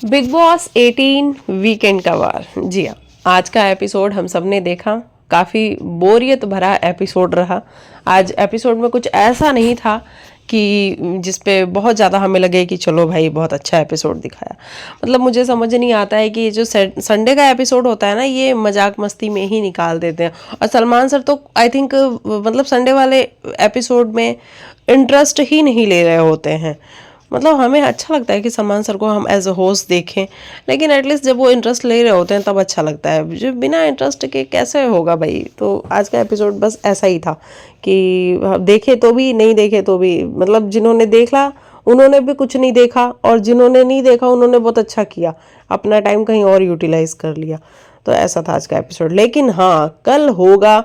Big boss 18 weekend का वार। जी हाँ, आज का एपिसोड हम सब ने देखा। काफ़ी बोरियत भरा एपिसोड रहा। आज एपिसोड में कुछ ऐसा नहीं था कि जिस पे बहुत ज़्यादा हमें लगे कि चलो भाई बहुत अच्छा एपिसोड दिखाया। मतलब मुझे समझ नहीं आता है कि ये जो संडे का एपिसोड होता है ना, ये मजाक मस्ती में ही निकाल देते हैं। और सलमान सर तो आई थिंक मतलब संडे वाले एपिसोड में इंटरेस्ट ही नहीं ले रहे होते हैं। मतलब हमें अच्छा लगता है कि सलमान सर को हम एज अ होस्ट देखें, लेकिन एटलीस्ट जब वो इंटरेस्ट ले रहे होते हैं तब अच्छा लगता है। जो बिना इंटरेस्ट के कैसे होगा भाई। तो आज का एपिसोड बस ऐसा ही था कि देखे तो भी नहीं देखे तो भी, मतलब जिन्होंने देखा उन्होंने भी कुछ नहीं देखा और जिन्होंने नहीं देखा उन्होंने बहुत अच्छा किया, अपना टाइम कहीं और यूटिलाइज कर लिया। तो ऐसा था आज का एपिसोड। लेकिन हाँ, कल होगा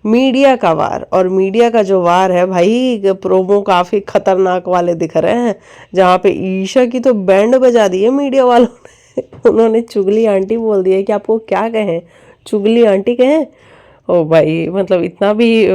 मीडिया का वार, और मीडिया का जो वार है भाई, प्रोमो काफ़ी खतरनाक वाले दिख रहे हैं। जहाँ पे ईशा की तो बैंड बजा दी है मीडिया वालों ने। उन्होंने चुगली आंटी बोल दिया है कि आपको क्या कहें, चुगली आंटी कहें। ओ भाई, मतलब इतना भी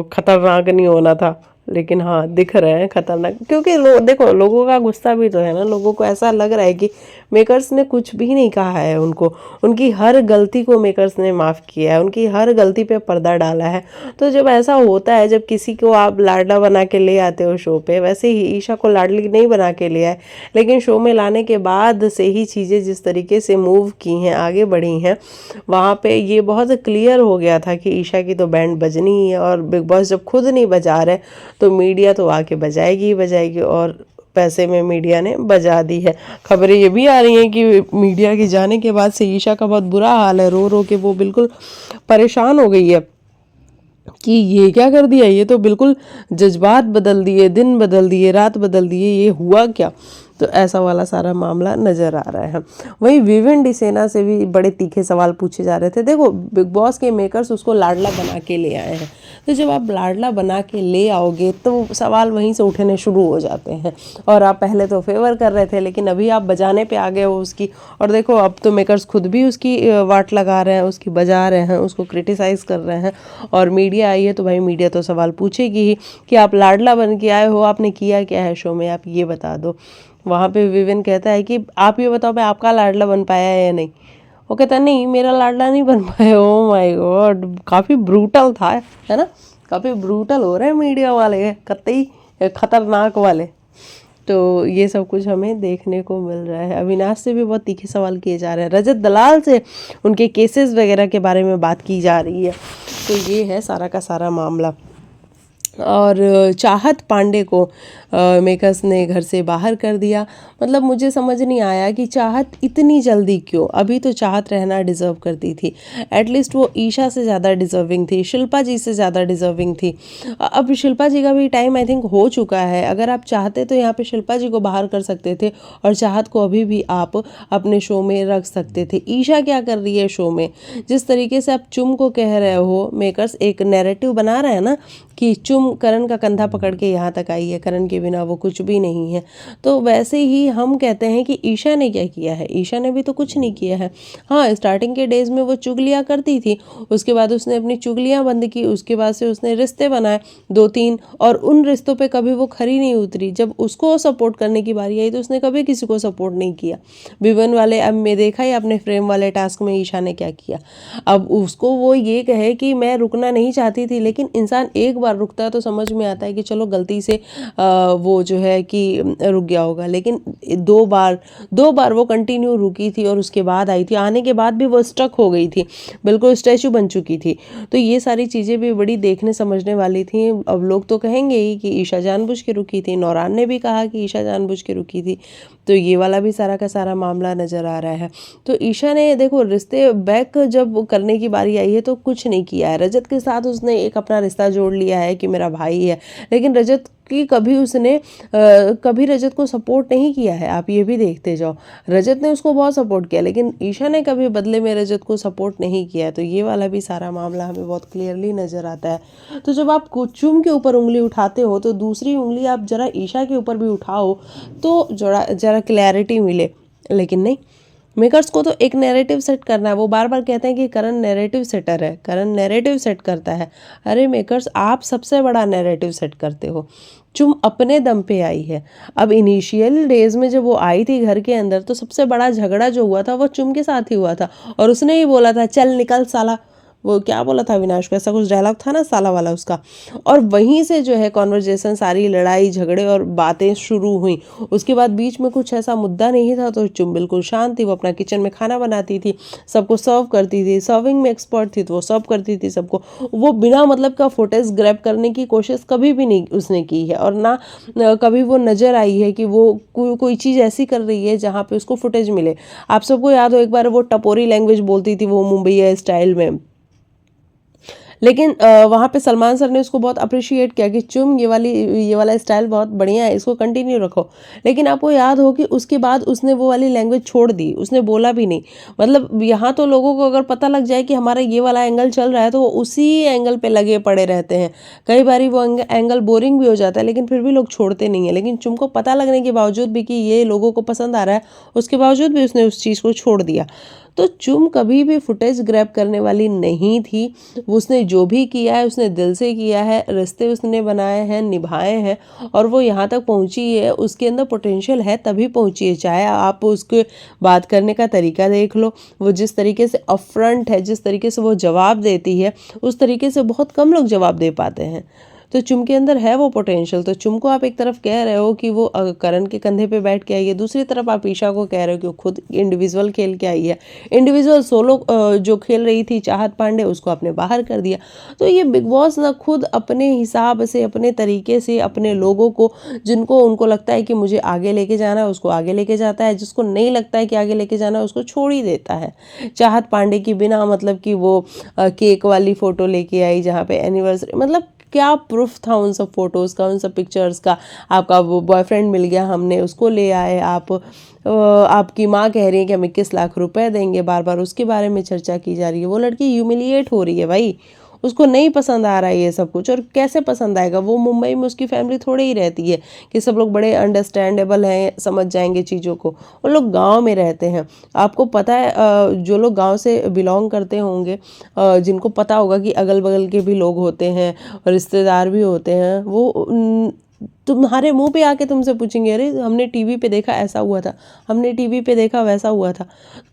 खतरनाक नहीं होना था। लेकिन हाँ, दिख रहे हैं खतरनाक, क्योंकि देखो लोगों का गुस्सा भी तो है ना। लोगों को ऐसा लग रहा है कि मेकर्स ने कुछ भी नहीं कहा है उनको, उनकी हर गलती को मेकर्स ने माफ़ किया है, उनकी हर गलती पे पर्दा डाला है। तो जब ऐसा होता है, जब किसी को आप लाडला बना के ले आते हो शो पे, वैसे ही ईशा को लाडली नहीं बना के ले आए, लेकिन शो में लाने के बाद से ही चीज़ें जिस तरीके से मूव की हैं, आगे बढ़ी हैं, वहाँ पे ये बहुत क्लियर हो गया था कि ईशा की तो बैंड बजनी ही है। और बिग बॉस जब खुद नहीं बजा रहे तो मीडिया तो आके बजाएगी ही बजाएगी, और पैसे में मीडिया ने बजा दी है। खबरें ये भी आ रही हैं कि मीडिया के जाने के बाद से ईशा का बहुत बुरा हाल है, रो रो के वो बिल्कुल परेशान हो गई है कि ये क्या कर दिया, ये तो बिल्कुल जज्बात बदल दिए, दिन बदल दिए, रात बदल दिए, ये हुआ क्या। तो ऐसा वाला सारा मामला नज़र आ रहा है। वहीं विवेन डिसेना से भी बड़े तीखे सवाल पूछे जा रहे थे। देखो, बिग बॉस के मेकर्स उसको लाडला बना के ले आए हैं, तो जब आप लाडला बना के ले आओगे तो सवाल वहीं से उठने शुरू हो जाते हैं। और आप पहले तो फेवर कर रहे थे, लेकिन अभी आप बजाने पे आ गए हो उसकी। और देखो, अब तो मेकर्स खुद भी उसकी वाट लगा रहे हैं, उसकी बजा रहे हैं, उसको क्रिटिसाइज़ कर रहे हैं। और मीडिया आई है तो भाई मीडिया तो सवाल पूछेगी ही कि आप लाडला बन के आए हो, आपने किया क्या है शो में, आप ये बता दो। वहाँ पे विवेन कहता है कि आप ये बताओ मैं आपका लाडला बन पाया है या नहीं। वो कहता है नहीं, मेरा लाडला नहीं बन पाया। ओ माय गॉड, काफ़ी ब्रूटल था, है ना। काफ़ी ब्रूटल हो रहे हैं मीडिया वाले, कतई खतरनाक वाले। तो ये सब कुछ हमें देखने को मिल रहा है। अविनाश से भी बहुत तीखे सवाल किए जा रहे हैं, रजत दलाल से उनके केसेस वगैरह के बारे में बात की जा रही है। तो ये है सारा का सारा मामला। और चाहत पांडे को मेकर्स ने घर से बाहर कर दिया। मतलब मुझे समझ नहीं आया कि चाहत इतनी जल्दी क्यों। अभी तो चाहत रहना डिज़र्व करती थी, एटलीस्ट वो ईशा से ज़्यादा डिज़र्विंग थी, शिल्पा जी से ज़्यादा डिज़र्विंग थी। अब शिल्पा जी का भी टाइम आई थिंक हो चुका है। अगर आप चाहते तो यहाँ पे शिल्पा जी को बाहर कर सकते थे और चाहत को अभी भी आप अपने शो में रख सकते थे। ईशा क्या कर रही है शो में, जिस तरीके से आप चुम को कह रहे हो, मेकर्स एक नैरेटिव बना रहे हैं ना कि चुम करण का कंधा पकड़ के यहाँ तक आई है, करण के बिना वो कुछ भी नहीं है। तो वैसे ही हम कहते हैं कि ईशा ने क्या किया है, ईशा ने भी तो कुछ नहीं किया है। हाँ, स्टार्टिंग के डेज में वो चुगलियाँ करती थी, उसके बाद उसने अपनी चुगलियाँ बंद की, उसके बाद से उसने रिश्ते बनाए 2-3, और उन रिश्तों पे कभी वो खरी नहीं उतरी। जब उसको सपोर्ट करने की बारी आई तो उसने कभी किसी को सपोर्ट नहीं किया। विवन वाले, अब मैं देखा ही अपने फ्रेम वाले टास्क में ईशा ने क्या किया। अब उसको वो ये कहे कि मैं रुकना नहीं चाहती थी, लेकिन इंसान एक बार रुकता है तो समझ में आता है कि चलो गलती से वो जो है कि रुक गया होगा। लेकिन दो बार वो कंटिन्यू रुकी थी और उसके बाद आई थी। आने के बाद भी वो स्टक हो गई थी, बिल्कुल स्टैचू बन चुकी थी। तो ये सारी चीज़ें भी बड़ी देखने समझने वाली थी। अब लोग तो कहेंगे ही कि ईशा जानबूझ के रुकी थी, नौरान ने भी कहा कि ईशा जानबूझ के रुकी थी। तो ये वाला भी सारा का सारा मामला नज़र आ रहा है। तो ईशा ने देखो रिश्ते बैक जब करने की बारी आई है तो कुछ नहीं किया है। रजत के साथ उसने एक अपना रिश्ता जोड़ लिया है कि मेरा भाई है, लेकिन रजत की कभी उसने कभी रजत को सपोर्ट नहीं किया है। आप ये भी देखते जाओ, रजत ने उसको बहुत सपोर्ट किया, लेकिन ईशा ने कभी बदले में रजत को सपोर्ट नहीं किया। तो ये वाला भी सारा मामला हमें बहुत क्लियरली नज़र आता है। तो जब आप चुम के ऊपर उंगली उठाते हो तो दूसरी उंगली आप जरा ईशा के ऊपर भी उठाओ तो जरा जरा क्लैरिटी मिले, लेकिन नहीं, मेकर्स को तो एक नैरेटिव सेट करना है। वो बार बार कहते हैं कि करण नैरेटिव सेटर है, करण नैरेटिव सेट करता है। अरे मेकर्स, आप सबसे बड़ा नैरेटिव सेट करते हो। चुम अपने दम पे आई है। अब इनिशियल डेज में जब वो आई थी घर के अंदर, तो सबसे बड़ा झगड़ा जो हुआ था वो चुम के साथ ही हुआ था, और उसने ही बोला था चल निकल साला, वो क्या बोला था अविनाश को, ऐसा कुछ डायलॉग था ना साला वाला उसका। और वहीं से जो है कॉन्वर्जेसन, सारी लड़ाई झगड़े और बातें शुरू हुई। उसके बाद बीच में कुछ ऐसा मुद्दा नहीं था, तो चुम बिल्कुल शांत थी। वो अपना किचन में खाना बनाती थी, सबको सर्व करती थी, सर्विंग में एक्सपर्ट थी, तो वो सर्व करती थी सबको। वो बिना मतलब का फुटेज ग्रैब करने की कोशिश कभी भी नहीं उसने की है, और ना कभी वो नज़र आई है कि वो कोई चीज़ ऐसी कर रही है जहाँ पे उसको फुटेज मिले। आप सबको याद हो एक बार वो टपोरी लैंग्वेज बोलती थी वो मुंबई स्टाइल में, लेकिन वहाँ पे सलमान सर ने उसको बहुत अप्रिशिएट किया कि चुम ये वाला स्टाइल बहुत बढ़िया है, इसको कंटिन्यू रखो। लेकिन आपको याद हो कि उसके बाद उसने वो वाली लैंग्वेज छोड़ दी, उसने बोला भी नहीं। मतलब यहाँ तो लोगों को अगर पता लग जाए कि हमारा ये वाला एंगल चल रहा है, तो वो उसी एंगल पे लगे पड़े रहते हैं। कई बार वो एंगल बोरिंग भी हो जाता है, लेकिन फिर भी लोग छोड़ते नहीं है। लेकिन चुम को पता लगने के बावजूद भी कि ये लोगों को पसंद आ रहा है, उसके बावजूद भी उसने उस चीज़ को छोड़ दिया। तो चुम कभी भी फुटेज ग्रैब करने वाली नहीं थी। उसने जो भी किया है उसने दिल से किया है, रिश्ते उसने बनाए हैं, निभाए हैं, और वो यहाँ तक पहुँची है। उसके अंदर पोटेंशियल है तभी पहुँची है। चाहे आप उसके बात करने का तरीका देख लो, वो जिस तरीके से अपफ्रंट है, जिस तरीके से वो जवाब देती है, उस तरीके से बहुत कम लोग जवाब दे पाते हैं। तो चुम के अंदर है वो पोटेंशियल। तो चुम को आप एक तरफ कह रहे हो कि वो करण के कंधे पे बैठ के आई है, दूसरी तरफ आप ईशा को कह रहे हो कि वो खुद इंडिविजुअल खेल के आई है। इंडिविजुअल सोलो जो खेल रही थी चाहत पांडे, उसको आपने बाहर कर दिया। तो ये बिग बॉस ना खुद अपने हिसाब से, अपने तरीके से, अपने लोगों को, जिनको उनको लगता है कि मुझे आगे लेके जाना है उसको आगे लेके जाता है, जिसको नहीं लगता है कि आगे लेके जाना है उसको छोड़ ही देता है। चाहत पांडे की बिना मतलब कि वो केक वाली फोटो लेके आई जहाँ पे एनिवर्सरी, मतलब क्या प्रूफ था उन सब फोटोज़ का, उन सब पिक्चर्स का। आपका वो बॉयफ्रेंड मिल गया, हमने उसको ले आए। आपकी माँ कह रही है कि हम 21 लाख रुपए देंगे, बार बार उसके बारे में चर्चा की जा रही है। वो लड़की ह्यूमिलिएट हो रही है भाई, उसको नहीं पसंद आ रहा है ये सब कुछ। और कैसे पसंद आएगा, वो मुंबई में उसकी फैमिली थोड़ी ही रहती है कि सब लोग बड़े अंडरस्टैंडेबल हैं, समझ जाएंगे चीज़ों को। वो लोग गांव में रहते हैं। आपको पता है जो लोग गांव से बिलोंग करते होंगे, जिनको पता होगा कि अगल बगल के भी लोग होते हैं, रिश्तेदार भी होते हैं, वो तुम्हारे मुंह पे आके तुमसे पूछेंगे अरे हमने टीवी पे देखा ऐसा हुआ था, हमने टीवी पे देखा वैसा हुआ था।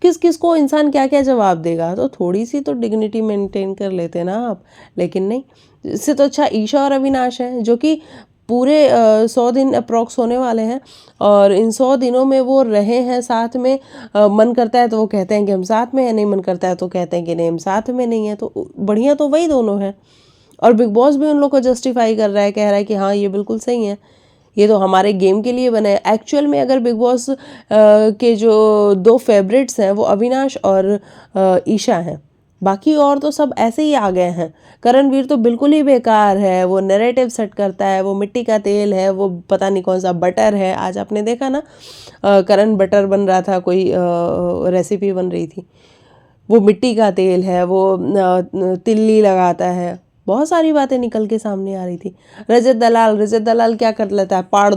किस किस को इंसान क्या क्या जवाब देगा। तो थोड़ी सी तो डिग्निटी मेंटेन कर लेते ना आप। लेकिन नहीं, इससे तो अच्छा ईशा और अविनाश हैं, जो कि पूरे 100 दिन अप्रॉक्स होने वाले हैं, और इन 100 दिनों में वो रहे हैं साथ में। मन करता है तो वो कहते हैं कि हम साथ में हैं, नहीं मन करता है तो कहते हैं कि नहीं हम साथ में नहीं है। तो बढ़िया तो वही दोनों हैं। और बिग बॉस भी उन लोग को जस्टिफाई कर रहा है, कह रहा है कि हाँ ये बिल्कुल सही है, ये तो हमारे गेम के लिए बना है। एक्चुअल में अगर बिग बॉस के जो 2 फेवरेट्स हैं वो अविनाश और ईशा हैं, बाकी और तो सब ऐसे ही आ गए हैं। करणवीर तो बिल्कुल ही बेकार है, वो नैरेटिव सेट करता है, वो मिट्टी का तेल है, वो पता नहीं कौन सा बटर है। आज आपने देखा ना, करण बटर बन रहा था, कोई रेसिपी बन रही थी, वो मिट्टी का तेल है, वो तिल्ली लगाता है। बहुत सारी बातें निकल के सामने आ रही थी। रजत दलाल क्या कर लेता है, पाड़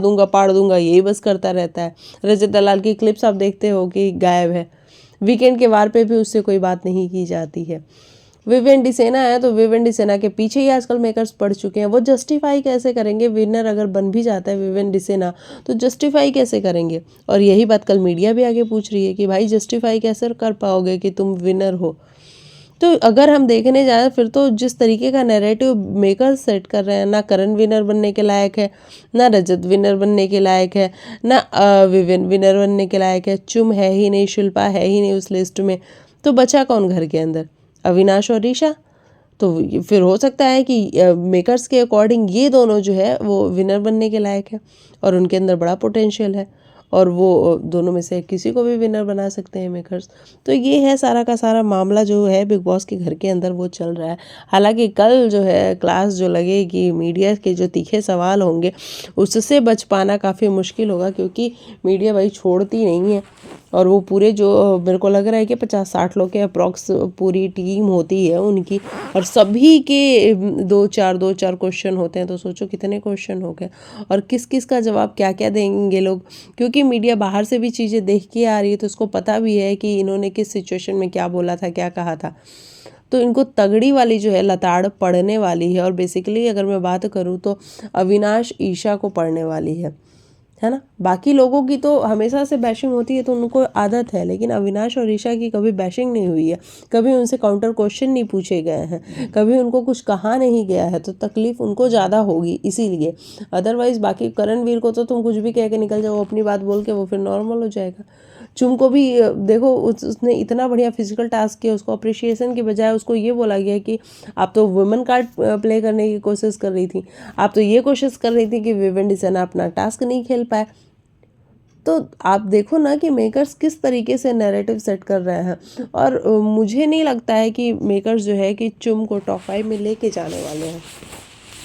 दूंगा यही बस करता रहता है। रजत दलाल की क्लिप्स आप देखते हो कि गायब है। वीकेंड के वार पे भी उससे कोई बात नहीं की जाती है। विवेन डिसेना है, तो विवेन डिसेना के पीछे ही आजकल मेकर्स पड़ चुके हैं। वो जस्टिफाई कैसे करेंगे, विनर अगर बन भी जाता है विवेन डिसेना, तो जस्टिफाई कैसे करेंगे। और यही बात कल मीडिया भी आगे पूछ रही है कि भाई जस्टिफाई कैसे कर पाओगे कि तुम विनर हो। तो अगर हम देखने जाए फिर तो जिस तरीके का नैरेटिव मेकर सेट कर रहे हैं, ना करण विनर बनने के लायक है, ना रजत विनर बनने के लायक है, ना विवेन विनर बनने के लायक है। चुम है ही नहीं, शिल्पा है ही नहीं उस लिस्ट में, तो बचा कौन घर के अंदर, अविनाश और ईशा। तो फिर हो सकता है कि मेकर्स के अकॉर्डिंग ये दोनों जो है वो विनर बनने के लायक है, और उनके अंदर बड़ा पोटेंशियल है, और वो दोनों में से किसी को भी विनर बना सकते हैं मेकर्स। तो ये है सारा का सारा मामला जो है बिग बॉस के घर के अंदर वो चल रहा है। हालांकि कल जो है क्लास जो लगेगी, मीडिया के जो तीखे सवाल होंगे उससे बच पाना काफ़ी मुश्किल होगा, क्योंकि मीडिया भाई छोड़ती नहीं है। और वो पूरे जो मेरे को लग रहा है कि 50-60 लोग के अप्रॉक्स पूरी टीम होती है उनकी, और सभी के दो चार क्वेश्चन होते हैं। तो सोचो कितने क्वेश्चन हो गए, और किस किस का जवाब क्या क्या देंगे लोग। क्योंकि क्योंकि मीडिया बाहर से भी चीज़ें देख के आ रही है तो उसको पता भी है कि इन्होंने किस सिचुएशन में क्या बोला था, क्या कहा था। तो इनको तगड़ी वाली जो है लताड़ पड़ने वाली है। और बेसिकली अगर मैं बात करूँ तो अविनाश ईशा को पड़ने वाली है ना। बाकी लोगों की तो हमेशा से बैशिंग होती है तो उनको आदत है, लेकिन अविनाश और ईशा की कभी बैशिंग नहीं हुई है, कभी उनसे काउंटर क्वेश्चन नहीं पूछे गए हैं, कभी उनको कुछ कहा नहीं गया है, तो तकलीफ उनको ज़्यादा होगी इसीलिए। अदरवाइज बाकी करणवीर को तो तुम कुछ भी कह के निकल जाओ, अपनी बात बोल के वो फिर नॉर्मल हो जाएगा। चुम को भी देखो उसने इतना बढ़िया फिजिकल टास्क किया, उसको अप्रिशिएशन के बजाय उसको ये बोला गया कि आप तो वुमेन कार्ड प्ले करने की कोशिश कर रही थी, आप तो ये कोशिश कर रही थी कि विवेन डिसना अपना टास्क नहीं खेल पाए। तो आप देखो ना कि मेकर्स किस तरीके से नैरेटिव सेट कर रहे हैं। और मुझे नहीं लगता है कि मेकर्स जो है कि चुम को टॉप 5 में लेके जाने वाले हैं।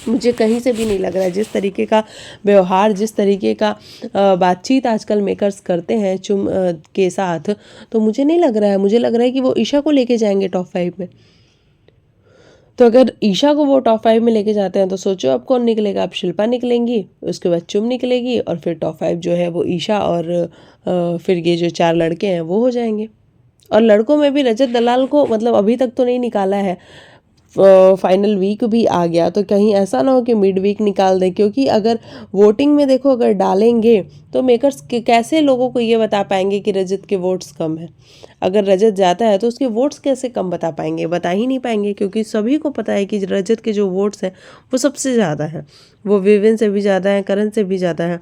मुझे कहीं से भी नहीं लग रहा है। जिस तरीके का व्यवहार, जिस तरीके का बातचीत आजकल मेकर्स करते हैं चुम के साथ, तो मुझे नहीं लग रहा है। मुझे लग रहा है कि वो ईशा को लेके जाएंगे टॉप 5 में। तो अगर ईशा को वो टॉप 5 में लेके जाते हैं तो सोचो अब कौन निकलेगा। अब शिल्पा निकलेंगी, उसके बाद चुम निकलेगी, और फिर टॉप 5 जो है वो ईशा और फिर ये जो 4 लड़के हैं वो हो जाएंगे। और लड़कों में भी रजत दलाल को मतलब अभी तक तो नहीं निकाला है, फाइनल वीक भी आ गया, तो कहीं ऐसा ना हो कि मिड वीक निकाल दें। क्योंकि अगर वोटिंग में देखो अगर डालेंगे तो मेकर्स कैसे लोगों को ये बता पाएंगे कि रजत के वोट्स कम हैं। अगर रजत जाता है तो उसके वोट्स कैसे कम बता पाएंगे, बता ही नहीं पाएंगे, क्योंकि सभी को पता है कि रजत के जो वोट्स हैं वो सबसे ज़्यादा हैं, वो विवेन से भी ज़्यादा हैं, करण से भी ज़्यादा हैं।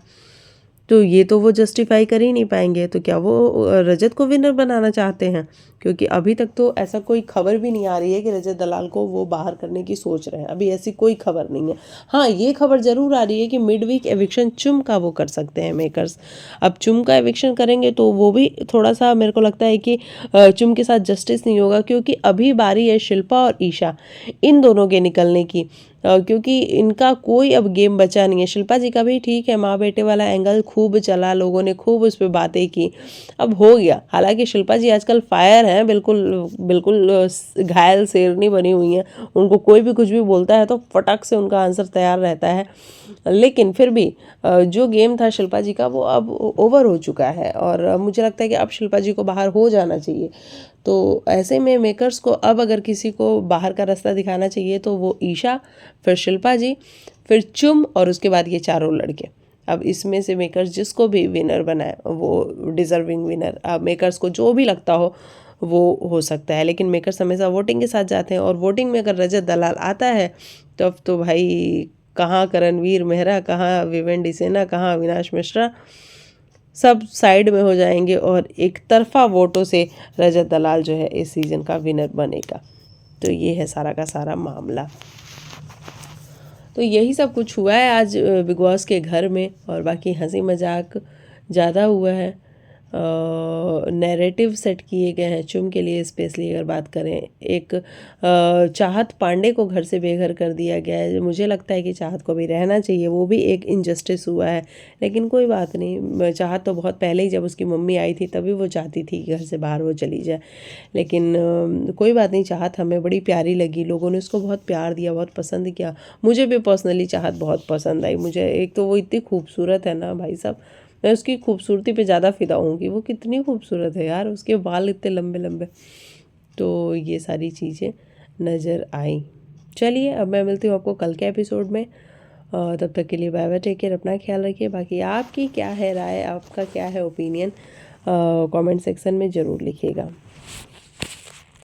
तो ये तो वो जस्टिफाई कर ही नहीं पाएंगे। तो क्या वो रजत को विनर बनाना चाहते हैं? क्योंकि अभी तक तो ऐसा कोई खबर भी नहीं आ रही है कि रजत दलाल को वो बाहर करने की सोच रहे हैं। अभी ऐसी कोई खबर नहीं है। हाँ, ये खबर ज़रूर आ रही है कि मिड वीक एविक्शन चुम का वो कर सकते हैं मेकर्स। अब चुम का एविक्शन करेंगे तो वो भी थोड़ा सा मेरे को लगता है कि चुम के साथ जस्टिस नहीं होगा, क्योंकि अभी बारी है शिल्पा और ईशा इन दोनों के निकलने की। क्योंकि इनका कोई अब गेम बचा नहीं है। शिल्पा जी का भी ठीक है, माँ बेटे वाला एंगल खूब चला, लोगों ने खूब उस पर बातें की, अब हो गया। हालांकि शिल्पा जी आजकल फायर हैं, बिल्कुल बिल्कुल घायल शेरनी बनी हुई हैं। उनको कोई भी कुछ भी बोलता है तो फटक से उनका आंसर तैयार रहता है। लेकिन फिर भी जो गेम था शिल्पा जी का वो अब ओवर हो चुका है, और मुझे लगता है कि अब शिल्पा जी को बाहर हो जाना चाहिए। तो ऐसे में मेकर्स को अब अगर किसी को बाहर का रास्ता दिखाना चाहिए तो वो ईशा, फिर शिल्पा जी, फिर चुम, और उसके बाद ये चारों लड़के। अब इसमें से मेकर्स जिसको भी विनर बनाए वो डिज़र्विंग विनर, अब मेकर्स को जो भी लगता वो हो सकता है। लेकिन मेकर्स हमेशा वोटिंग के साथ जाते हैं, और वोटिंग में अगर रजत दलाल आता है तब तो भाई कहाँ करणवीर मेहरा, कहाँ विवेन डिसेना, कहाँ अविनाश मिश्रा, सब साइड में हो जाएंगे, और एक तरफा वोटों से रजत दलाल जो है इस सीज़न का विनर बनेगा। तो ये है सारा का सारा मामला। तो यही सब कुछ हुआ है आज बिग बॉस के घर में, और बाकी हंसी मजाक ज़्यादा हुआ है। नैरेटिव सेट किए गए हैं चुम के लिए। स्पेशली अगर बात करें, एक चाहत पांडे को घर से बेघर कर दिया गया है। मुझे लगता है कि चाहत को भी रहना चाहिए, वो भी एक इनजस्टिस हुआ है। लेकिन कोई बात नहीं, चाहत तो बहुत पहले ही जब उसकी मम्मी आई थी तभी वो चाहती थी कि घर से बाहर वो चली जाए। लेकिन कोई बात नहीं, चाहत हमें बड़ी प्यारी लगी, लोगों ने उसको बहुत प्यार दिया, बहुत पसंद किया। मुझे भी पर्सनली चाहत बहुत पसंद आई। मुझे एक तो वो इतनी खूबसूरत है ना भाई साहब, मैं उसकी खूबसूरती पे ज़्यादा फिदा होंगी। वो कितनी खूबसूरत है यार, उसके बाल इतने लंबे लंबे। तो ये सारी चीज़ें नज़र आई। चलिए अब मैं मिलती हूँ आपको कल के एपिसोड में। तब तक के लिए बाय बाय, टेक केयर, अपना ख्याल रखिए। बाकी आपकी क्या है राय, आपका क्या है ओपिनियन, कमेंट सेक्शन में ज़रूर लिखिएगा।